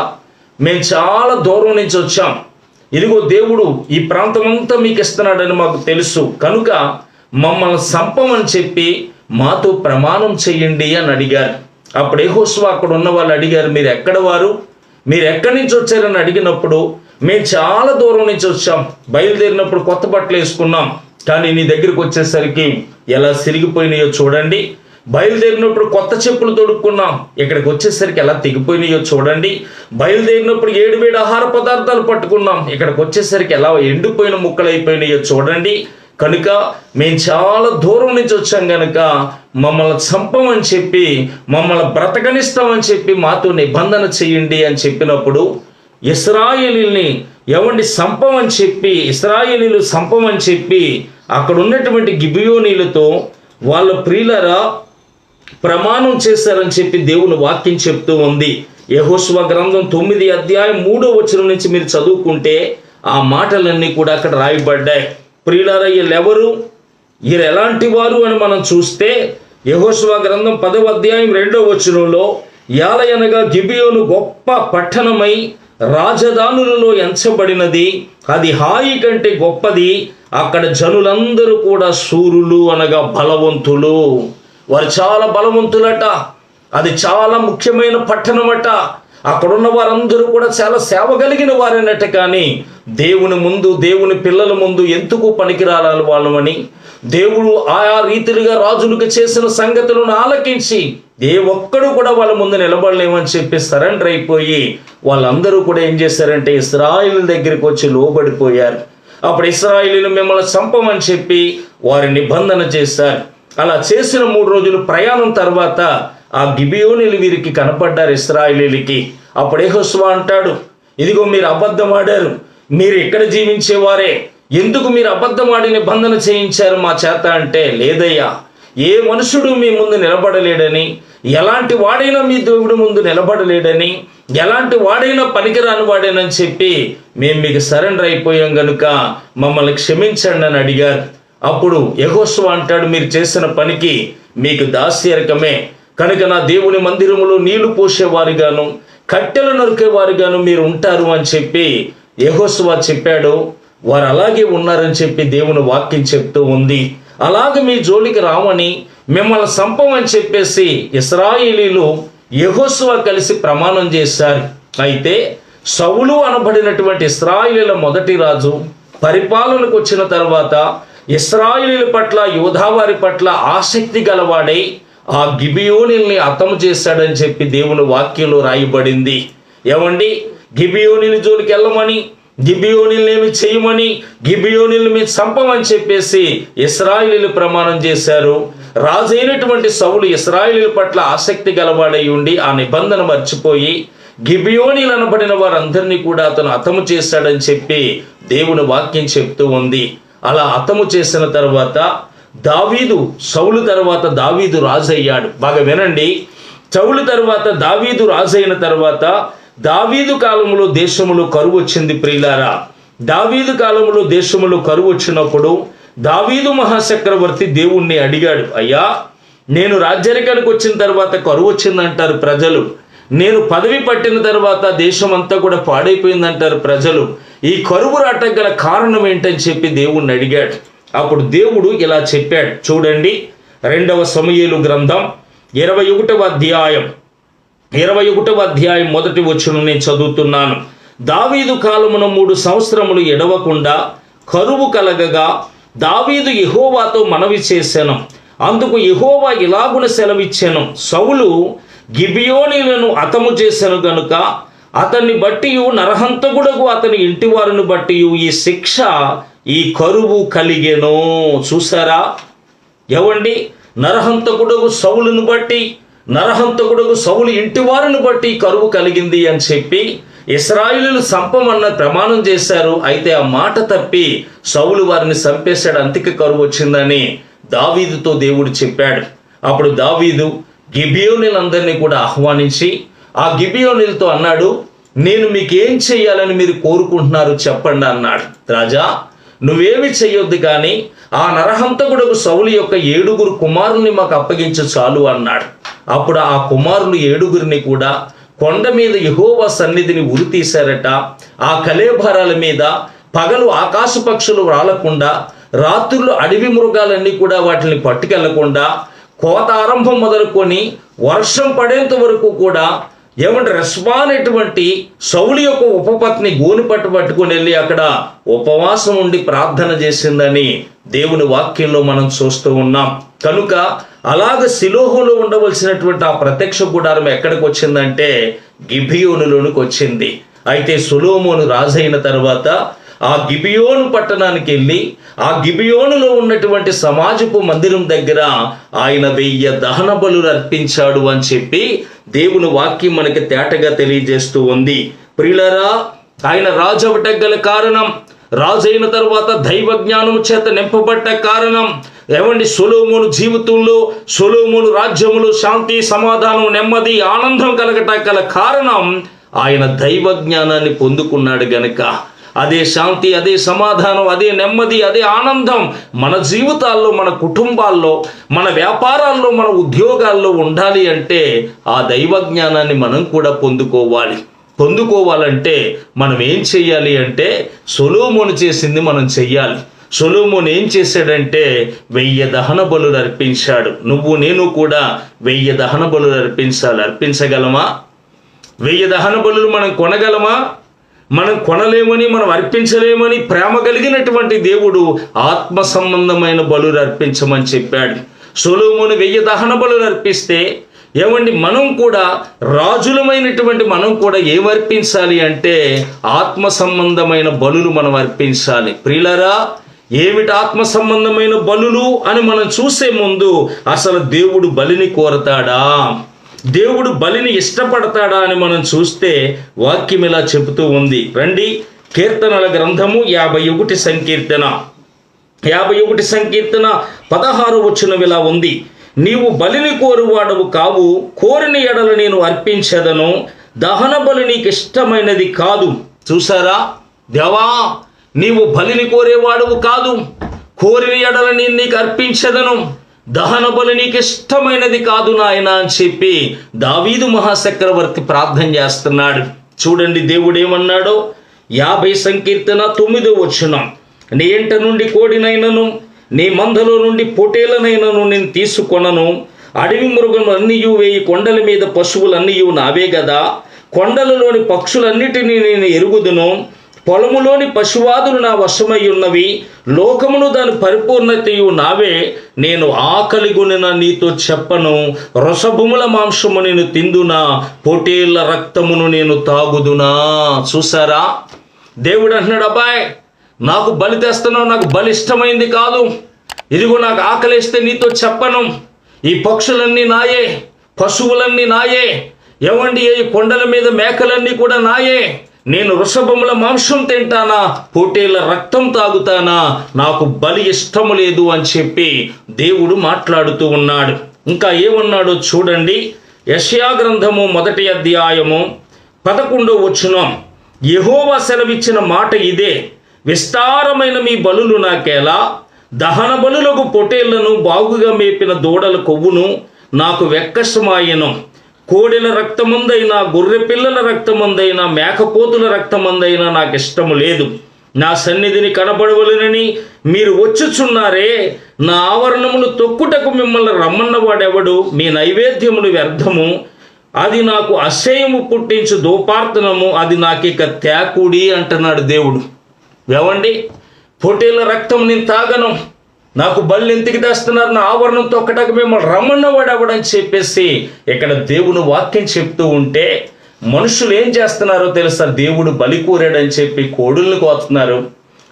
మేము చాలా దూరం నుంచి వచ్చాం, ఇదిగో దేవుడు ఈ ప్రాంతం అంతా మీకు ఇస్తున్నాడని మాకు తెలుసు, కనుక మమ్మల్ని సంపమని చెప్పి మాతో ప్రమాణం చెయ్యండి అని అడిగారు. అప్పుడు యెహోషువ అక్కడ ఉన్న వాళ్ళు అడిగారు, మీరు ఎక్కడ వారు, మీరు ఎక్కడి నుంచి వచ్చారని అడిగినప్పుడు మేము చాలా దూరం నుంచి వచ్చాం, బయలుదేరినప్పుడు కొత్త బట్టలు వేసుకున్నాం, కానీ నీ దగ్గరికి వచ్చేసరికి ఎలా సిరిగిపోయినాయో చూడండి. బయలుదేరినప్పుడు కొత్త చెప్పులు తొడుక్కున్నాం, ఇక్కడికి వచ్చేసరికి ఎలా తెగిపోయినాయో చూడండి. బయలుదేరినప్పుడు 7 ఆహార పదార్థాలు పట్టుకున్నాం, ఇక్కడికి వచ్చేసరికి ఎలా ఎండిపోయిన ముక్కలు అయిపోయినాయో చూడండి. కనుక మేము చాలా దూరం నుంచి వచ్చాం కనుక మమ్మల్ని చంపమని చెప్పి, మమ్మల్ని బ్రతకనిస్తామని చెప్పి మాతో నిబంధన చేయండి అని చెప్పినప్పుడు ఇశ్రాయేలీయుల్ని సంపమని చెప్పి, ఇశ్రాయేలీయులు సంపమని చెప్పి అక్కడ ఉన్నటువంటి గిబియోనీలతో వాళ్ళ ప్రియులరా ప్రమాణం చేశారని చెప్పి దేవుని వాక్యం చెప్తూ ఉంది. యెహోషువ గ్రంథం 9వ అధ్యాయం 3వ వచనం నుంచి మీరు చదువుకుంటే ఆ మాటలన్నీ కూడా అక్కడ రాయబడ్డాయి. ప్రియులారా, వీళ్ళెవరు, వీరు ఎలాంటి వారు అని మనం చూస్తే యెహోషువ గ్రంథం 10వ అధ్యాయం 2వ వచనంలో, యాలయనగా గిబియోను గొప్ప పట్టణమై రాజధానులలో ఎంచబడినది, అది హాయి కంటే గొప్పది. అక్కడ జనులందరూ కూడా శూరులు అనగా బలవంతులు. వారు చాలా బలవంతులట. అది చాలా ముఖ్యమైన పట్టణమట. అక్కడున్న వారందరూ కూడా చాలా సేవ కలిగిన వారేనట. కానీ దేవుని ముందు, దేవుని పిల్లల ముందు ఎందుకు పనికిరాలి వాళ్ళమని దేవుడు ఆయా రీతిలుగా రాజులకు చేసిన సంగతులను ఆలకించి ఏ ఒక్కడు కూడా వాళ్ళ ముందు నిలబడలేమని చెప్పి సరెండర్ అయిపోయి వాళ్ళందరూ కూడా ఏం చేశారంటే ఇశ్రాయేలు దగ్గరికి వచ్చి లోబడిపోయారు. అప్పుడు ఇశ్రాయేలీయులు మిమ్మల్ని చంపమని చెప్పి వారి నిబంధన చేశారు. అలా చేసిన 3 రోజులు ప్రయాణం తర్వాత ఆ గిబియోనీలు వీరికి కనపడ్డారు ఇశ్రాయేలీయులకి. అప్పుడు యెహోషువ అంటాడు, ఇదిగో మీరు అబద్ధం ఆడారు, మీరు ఇక్కడ జీవించేవారే, ఎందుకు మీరు అబద్ధం ఆడి నిబంధన చేయించారు మా చేత అంటే, లేదయ్యా, ఏ మనుషుడు మీ ముందు నిలబడలేడని, ఎలాంటి వాడైనా మీ దేవుడి ముందు నిలబడలేడని, ఎలాంటి వాడైనా పనికిరాని వాడేనని చెప్పి మేము మీకు సరెండర్ అయిపోయాం గనుక మమ్మల్ని క్షమించండి అని అడిగారు. అప్పుడు యెహోషువ అంటాడు, మీరు చేసిన పనికి మీకు దాస్యరకమే, కనుక నా దేవుని మందిరములో నీళ్లు పోసేవారుగాను కట్టెలు నరికేవారుగాను మీరు ఉంటారు అని చెప్పి యెహోషువ చెప్పాడు. వారు అలాగే ఉన్నారని చెప్పి దేవుని వాక్యం చెప్తూ ఉంది. అలాగే మీ జోలికి రామని, మిమ్మల్ని చంపమని చెప్పేసి ఇశ్రాయేలీయులు యెహోషువ కలిసి ప్రమాణం చేశారు. అయితే సౌలు అనబడినటువంటి ఇశ్రాయేలీయుల మొదటి రాజు పరిపాలనకు వచ్చిన తర్వాత ఇశ్రాయేలీయుల పట్ల, యూదావారి పట్ల ఆసక్తి గలవాడై ఆ గిబియోనీల్ని హతము చేశాడని చెప్పి దేవుని వాక్యంలో రాయబడింది. ఏమండి, గిబియోనీల జోలికి వెళ్ళమని, గిబియోనీల్ని ఏమి చేయమని, గిబియోనీల్ని మీరు చంపమని చెప్పేసి ఇశ్రాయేలీయులు ప్రమాణం చేశారు. రాజు అయినటువంటి సౌలు ఇశ్రాయేలీయుల పట్ల ఆసక్తి గలవాడై ఉండి ఆ నిబంధన మర్చిపోయి గిబియోనీలు అనబడిన వారందరినీ కూడా అతను హతము చేశాడని చెప్పి దేవుని వాక్యం చెప్తూ ఉంది. అలా హతము చేసిన తర్వాత దావీదు, సౌలు తర్వాత దావీదు రాజు అయ్యాడు. బాగా వినండి, సౌలు తర్వాత దావీదు రాజు అయిన తర్వాత దావీదు కాలంలో దేశములో కరువు వచ్చింది. ప్రియులారా, దావీదు కాలంలో దేశములో కరువు వచ్చినప్పుడు దావీదు మహాచక్రవర్తి దేవుణ్ణి అడిగాడు, అయ్యా, నేను రాజ్యాధికారికి వచ్చిన తర్వాత కరువు వచ్చిందంటారు ప్రజలు, నేను పదవి పట్టిన తర్వాత దేశం అంతా కూడా పాడైపోయిందంటారు ప్రజలు, ఈ కరువు రావటానికి గల కారణం ఏంటని చెప్పి దేవుణ్ణి అడిగాడు. అప్పుడు దేవుడు ఇలా చెప్పాడు. చూడండి, 2వ సమూయేలు గ్రంథం 21వ అధ్యాయం 1వ వచనం నేను చదువుతున్నాను. దావీదు కాలమున 3 సంవత్సరములు ఎడవకుండా కరువు కలగగా దావీదు యెహోవాతో మనవి చేసెను. అందుకు యెహోవా ఇలాగున సెలవిచ్చెను, సౌలు గిబియోనీలను హతము చేసెను గనుక అతన్ని బట్టి నరహంతకుడకు అతని ఇంటి వారిని బట్టి ఈ శిక్ష, ఈ కరువు కలిగెను. చూసారా ఏవండి, నరహంతకుడకు సౌలును బట్టి, నరహంతకుడకు సౌలు ఇంటి వారిని బట్టి కరువు కలిగింది అని చెప్పి ఇశ్రాయేలీయులు చంపమన్న ప్రమాణం చేశారు. అయితే ఆ మాట తప్పి సౌలు వారిని చంపేశాడు, అందుకే కరువు వచ్చిందని దావీదుతో దేవుడు చెప్పాడు. అప్పుడు దావీదు గిబియోనీలందరినీ కూడా ఆహ్వానించి ఆ గిబియోనీలతో అన్నాడు, నేను మీకేం చెయ్యాలని మీరు కోరుకుంటున్నారు చెప్పండి అన్నాడు. రాజా, నువ్వేమి చెయ్యొద్దు కానీ ఆ నరహంతకుడకు సౌలు యొక్క 7 కుమారుల్ని మాకు అప్పగించు చాలు అన్నాడు. అప్పుడు ఆ కుమారులు 7 కూడా కొండ మీద యెహోవా సన్నిధిని ఉరి తీశారట. ఆ కళేభారాల మీద పగలు ఆకాశ పక్షులు రాలకుండా, రాత్రులు అడవి మృగాలన్నీ కూడా వాటిని పట్టుకెళ్లకుండా, కోత ఆరంభం మొదలుకొని వర్షం పడేంత వరకు కూడా ఏమంటే రెస్పా అనేటువంటి సౌలు యొక్క ఉపపత్ని గోనుపట్టు పట్టుకొని వెళ్ళి అక్కడ ఉపవాసం ఉండి ప్రార్థన చేసిందని దేవుని వాక్యంలో మనం చూస్తూ ఉన్నాం. కనుక అలాగ షిలోహులో ఉండవలసినటువంటి ఆ ప్రత్యక్ష గుడారం ఎక్కడికి వచ్చిందంటే గిబియోనులోనికి వచ్చింది. అయితే సొలొమోను రాజైన తర్వాత ఆ గిబియోను పట్టణానికి వెళ్ళి ఆ గిబియోనులో ఉన్నటువంటి సమాజపు మందిరం దగ్గర ఆయన 1000 దహన బలులు అర్పించాడు అని చెప్పి దేవుని వాక్యం మనకి తేటగా తెలియజేస్తూ ఉంది. ప్రియులారా, ఆయన రాజు అవటం గల కారణం, రాజైన తర్వాత దైవ జ్ఞానము చేత నింపబడ్డ కారణం, ఏమండి, సొలొమోను జీవితంలో, సొలొమోను రాజ్యములో శాంతి, సమాధానం, నెమ్మది, ఆనందం కలగటం గల కారణం ఆయన దైవ జ్ఞానాన్ని పొందుకున్నాడు గనుక అదే శాంతి, అదే సమాధానం, అదే నెమ్మది, అదే ఆనందం మన జీవితాల్లో, మన కుటుంబాల్లో, మన వ్యాపారాల్లో, మన ఉద్యోగాల్లో ఉండాలి అంటే ఆ దైవ జ్ఞానాన్ని మనం కూడా పొందుకోవాలి. పొందుకోవాలంటే మనం ఏం చెయ్యాలి అంటే సొలొమోను చేసింది మనం చెయ్యాలి. సొలొమోను ఏం చేశాడంటే 1000 దహన బలులు అర్పించాడు. నువ్వు నేను కూడా 1000 దహన బలులు అర్పించాలి. అర్పించగలమా? 1000 దహన బలులు మనం కొనగలమా? మనం కొనలేమని, మనం అర్పించలేమని ప్రేమ కలిగినటువంటి దేవుడు ఆత్మ సంబంధమైన బలులు అర్పించమని చెప్పాడు. సొలొమోను 1000 దహన బలులు అర్పిస్తే ఏమండి, మనం కూడా రాజులమైనటువంటి మనం కూడా ఏమర్పించాలి అంటే ఆత్మ సంబంధమైన బలులు మనం అర్పించాలి. ప్రియులారా, ఏమిటి ఆత్మ సంబంధమైన బలులు అని మనం చూసే ముందు అసలు దేవుడు బలిని కోరతాడా, దేవుడు బలిని ఇష్టపడతాడా అని మనం చూస్తే వాక్యం ఇలా చెబుతూ ఉంది. రండి, కీర్తనల గ్రంథము 51 సంకీర్తన 16వ వచనం ఇలా ఉంది. నీవు బలిని కోరువాడవు కావు, కోరిన ఎడల నేను అర్పించదను, దహన బలి నీకు ఇష్టమైనది కాదు. చూసారా, దేవా నీవు బలిని కోరేవాడవు కాదు, కోరిన ఎడల నేను నీకు అర్పించదను, దహన బలి నీకు ఇష్టమైనది కాదు నాయన అని చెప్పి దావీదు మహాచక్రవర్తి ప్రార్థన చేస్తున్నాడు. చూడండి దేవుడు ఏమన్నాడో. 50 సంకీర్తన 9వ వచనం. నీ ఇంట నుండి కోడినైనను, నీ మందలో నుండి పొటేలనైనను నేను తీసుకొనను. అడవి మృగములన్నీయు, 1000 కొండల మీద పశువులన్నీయు నావే గదా. కొండలలోని పక్షులన్నిటినీ నేను ఎరుగుదును. పొలములోని పశువాదులు నా వశమై ఉన్నవి. లోకమును దాని పరిపూర్ణతయు నావే. నేను ఆకలిగొనిన నీతో చెప్పను. రొసభూముల మాంసము నేను తిందునా, పొటేళ్ల రక్తమును నేను తాగుదునా. చూసారా, దేవుడు అంటున్నాడు, అబ్బాయి నాకు బలి తెస్తున్నావు, నాకు బలి ఇష్టమైంది కాదు. ఇదిగో నాకు ఆకలిస్తే నీతో చెప్పను. ఈ పక్షులన్నీ నాయే, పశువులన్నీ నాయే, ఏమండి ఈ కొండల మీద మేకలన్నీ కూడా నాయే. నేను వృషభముల మాంసం తింటానా, పొటేళ్ల రక్తం తాగుతానా, నాకు బలి ఇష్టము లేదు అని చెప్పి దేవుడు మాట్లాడుతూ ఉన్నాడు. ఇంకా ఏమన్నాడో చూడండి. యెషయా గ్రంథము 1వ అధ్యాయము 11వ వచనం. యెహోవా సెలవిచ్చిన మాట ఇదే, విస్తారమైన మీ బలులు నాకేలా, దహన బలులకు పొటేళ్లను, బాగుగా మేపిన దూడల కొవ్వును నాకు వెక్కసమాయెను. కోడెల రక్తమందైనా, గొర్రె పిల్లల రక్తమందైనా, మేకపోతుల రక్తమందైనా నాకు ఇష్టము లేదు. నా సన్నిధిని కనబడవలనని మీరు వచ్చుచున్నారే, నా ఆవరణములు తొక్కుటకు మిమ్మల్ని రమ్మన్నవాడెవడు? మీ నైవేద్యములు వ్యర్థము, అది నాకు అసహ్యము పుట్టించు దోపార్తనము, అది నాకిక త్యాకుడి అంటున్నాడు దేవుడు. ఏవండి, పొటేళ్ల రక్తం నేను తాగను, నాకు బలి ఎందుకు తెస్తున్నారు, నా ఆవరణం తొక్కటకు మిమ్మల్ని రమ్మన్నవాడు ఎవడని చెప్పేసి ఇక్కడ దేవుని వాక్యం చెప్తూ ఉంటే మనుషులు ఏం చేస్తున్నారో తెలుసా? దేవుడు బలి కోరాడని చెప్పి కోడుల్ని కోస్తున్నారు,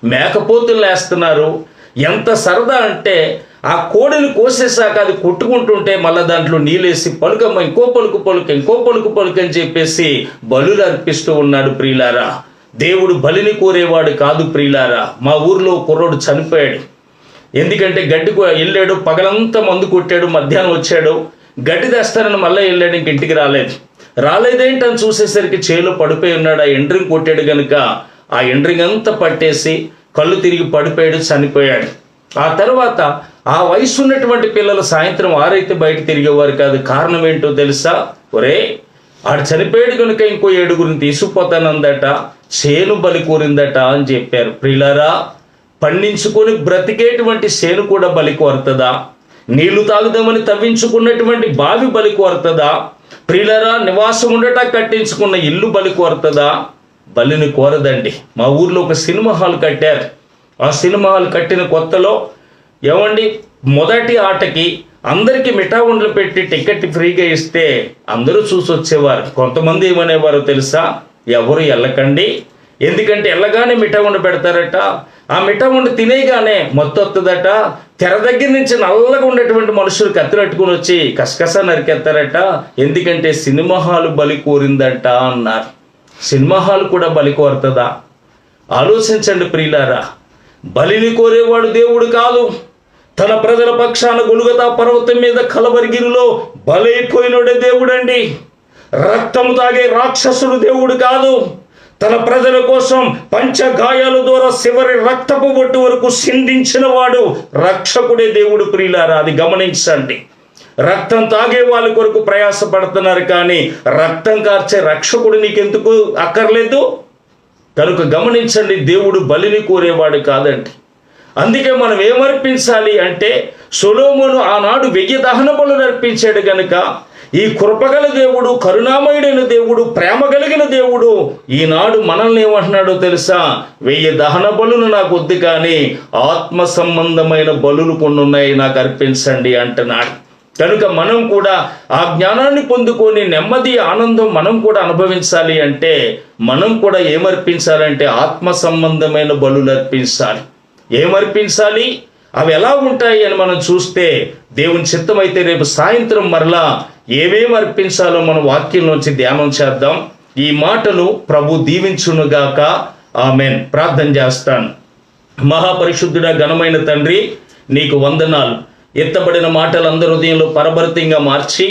మేకపోతుల్ని వేస్తున్నారు. ఎంత సరదా అంటే ఆ కోడిని కోసేసాక అది కొట్టుకుంటుంటే మళ్ళీ దాంట్లో నీళ్ళేసి పలుకమ్మ, ఇంకో పలుకు పలుకు, ఇంకో పలుకు పలుకు అని చెప్పేసి బలులు అర్పిస్తూ ఉన్నాడు. ప్రియులారా, దేవుడు బలిని కోరేవాడు కాదు. ప్రియులారా, మా ఊర్లో కుర్రోడు చనిపోయాడు. ఎందుకంటే గడ్డికి వెళ్ళాడు, పగలంతా మందు కొట్టాడు, మధ్యాహ్నం వచ్చాడు, గడ్డి తెస్తానని మళ్ళీ వెళ్ళాడు, ఇంక ఇంటికి రాలేదేంటని చూసేసరికి చేలో పడిపోయి ఉన్నాడు. ఆ ఎండ్రింగ్ కొట్టాడు కనుక ఆ ఎండ్రింగ్ అంతా పట్టేసి కళ్ళు తిరిగి పడిపోయాడు, చనిపోయాడు. ఆ తర్వాత ఆ వయసు ఉన్నటువంటి పిల్లలు సాయంత్రం 6 అయితే బయట తిరిగేవారు కాదు. కారణం ఏంటో తెలుసా? ఒరే, ఆడు చనిపోయాడు కనుక ఇంకో 7గురిని తీసుకుపోతానందట, చేను బలి కోరిందట అని చెప్పారు. ప్రియులారా, పండించుకొని బ్రతికేటువంటి చేను కూడా బలి కోరుతుందా? నీళ్లు తాగుదామని తవ్వించుకున్నటువంటి బావి బలి కోరుతుందా? ప్రియులారా, నివాసం ఉండట కట్టించుకున్న ఇల్లు బలి కోరుతుందా? బలిని కోరదండి. మా ఊర్లో ఒక సినిమా హాల్ కట్టారు. ఆ సినిమా హాల్ కట్టిన కొత్తలో ఏమండి, మొదటి ఆటకి అందరికీ మిఠావుండ్లు పెట్టి టికెట్ ఫ్రీగా ఇస్తే అందరూ చూసి వచ్చేవారు. కొంతమంది ఏమనేవారో తెలుసా? ఎవరు వెళ్ళకండి, ఎందుకంటే వెళ్ళగానే మిఠావుండ పెడతారట, ఆ మిఠావుండ తినేగానే మొత్తొస్తుందట, తెర దగ్గర నుంచి నల్లగా ఉండేటువంటి మనుషులు కత్తిరట్టుకుని వచ్చి కసకస నరికెత్తారట, ఎందుకంటే సినిమా హాలు బలి కోరిందట అన్నారు. సినిమా హాల్ కూడా బలి కోరుతుందా? ఆలోచించండి ప్రియులారా. బలిని కోరేవాడు దేవుడు కాదు. తన ప్రజల పక్షాన గొలుగతా పర్వతం మీద కలవరిగిరిలో బలైపోయినోడే దేవుడండి. రక్తము తాగే రాక్షసుడు దేవుడు కాదు. తన ప్రజల కోసం పంచగాయాల ద్వారా చివరి రక్తపు బొట్టు వరకు సిందించిన వాడు రక్షకుడే దేవుడు. ప్రియులారా, అది గమనించండి. రక్తం తాగే వాళ్ళ కొరకు ప్రయాసపడుతున్నారు, కానీ రక్తం కార్చే రక్షకుడు నీకెందుకు అక్కర్లేదు. కనుక గమనించండి, దేవుడు బలిని కోరేవాడు కాదండి. అందుకే మనం ఏమర్పించాలి అంటే, సొలొమోను ఆనాడు 1000 దహన బలులు అర్పించాడు గనుక ఈ కృపగల దేవుడు, కరుణామయుడైన దేవుడు, ప్రేమ కలిగిన దేవుడు ఈనాడు మనల్ని ఏమంటున్నాడో తెలుసా? 1000 దహన బలులు నాకు వద్దు, కానీ ఆత్మ సంబంధమైన బలులు కొన్ని ఉన్నాయి, నాకు అర్పించండి అంటున్నాడు. కనుక మనం కూడా ఆ జ్ఞానాన్ని పొందుకొని నెమ్మది, ఆనందం మనం కూడా అనుభవించాలి అంటే మనం కూడా ఏమర్పించాలంటే ఆత్మ సంబంధమైన బలులు అర్పించాలి. ఏమర్పించాలి, అవి ఎలా ఉంటాయి అని మనం చూస్తే, దేవుని చిత్తమైతే రేపు సాయంత్రం మరలా ఏమేమి అర్పించాలో మన వాక్యంలోంచి ధ్యానం చేద్దాం. ఈ మాటలు ప్రభు దీవించునుగాక. ఆమెన్. ప్రార్థన చేస్తాను. మహాపరిశుద్ధుడా, ఘనమైన తండ్రి, నీకు వందనాలు. ఎత్తబడిన మాటలు అందరి హృదయంలో పరభరితంగా మార్చి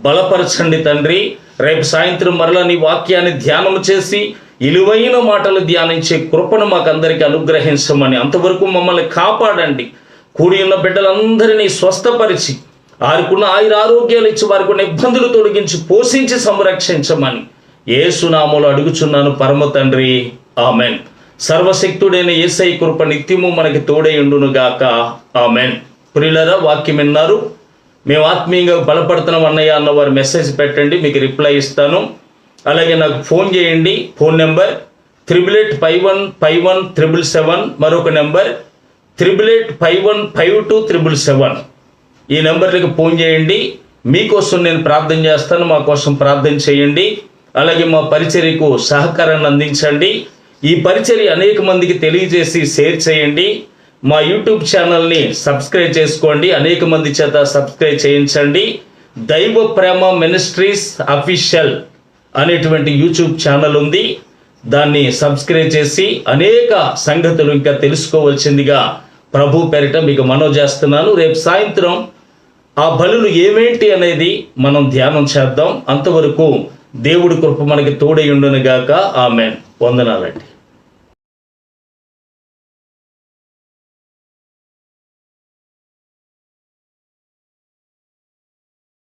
బలపరచండి తండ్రి. రేపు సాయంత్రం మరలా నీ వాక్యాన్ని ధ్యానం చేసి ఇలువైన మాటలు ధ్యానించే కృపను మాకందరికీ అనుగ్రహించమని, అంతవరకు మమ్మల్ని కాపాడండి. కూడి ఉన్న బిడ్డలందరినీ స్వస్థపరిచి వారికున్న ఆరోగ్యాలు ఇచ్చి వారికి ఉన్న ఇబ్బందులు తొలగించి పోషించి సంరక్షించమని యేసు నామములో అడుగుచున్నాను పరమ తండ్రి. ఆమెన్. సర్వశక్తుడైన యేసయ్య కృప నిత్యము మనకి తోడై ఉండునుగాక. ఆమెన్. ప్రియులారా, వాక్యం విన్నారు. మేము ఆత్మీయంగా బలపడుతున్నాం అన్నయ్య అన్న వారు మెసేజ్ పెట్టండి, మీకు రిప్లై ఇస్తాను. అలాగే నాకు ఫోన్ చేయండి. ఫోన్ నెంబర్ 88515177, మరొక నెంబర్ 88515277. ఈ నెంబర్లకు ఫోన్ చేయండి. మీకోసం నేను ప్రార్థన చేస్తాను, మా కోసం ప్రార్థన చేయండి. అలాగే మా పరిచర్యకు సహకారాన్ని అందించండి. ఈ పరిచర్య అనేక మందికి తెలియజేసి షేర్ చేయండి. మా యూట్యూబ్ ఛానల్ని సబ్స్క్రైబ్ చేసుకోండి, అనేక మంది చేత సబ్స్క్రైబ్ చేయించండి. దైవ ప్రేమ మినిస్ట్రీస్ అఫీషియల్ అనేటువంటి యూట్యూబ్ ఛానల్ ఉంది, దాన్ని సబ్స్క్రైబ్ చేసి అనేక సంగతులు ఇంకా తెలుసుకోవాల్సిందిగా ప్రభు పేరిట మీకు మనవి చేస్తున్నాను. రేపు సాయంత్రం ఆ బలులు ఏమేంటి అనేది మనం ధ్యానం చేద్దాం. అంతవరకు దేవుడి కృప మనకి తోడై ఉండునుగాక. ఆమెన్. వందనాలండి.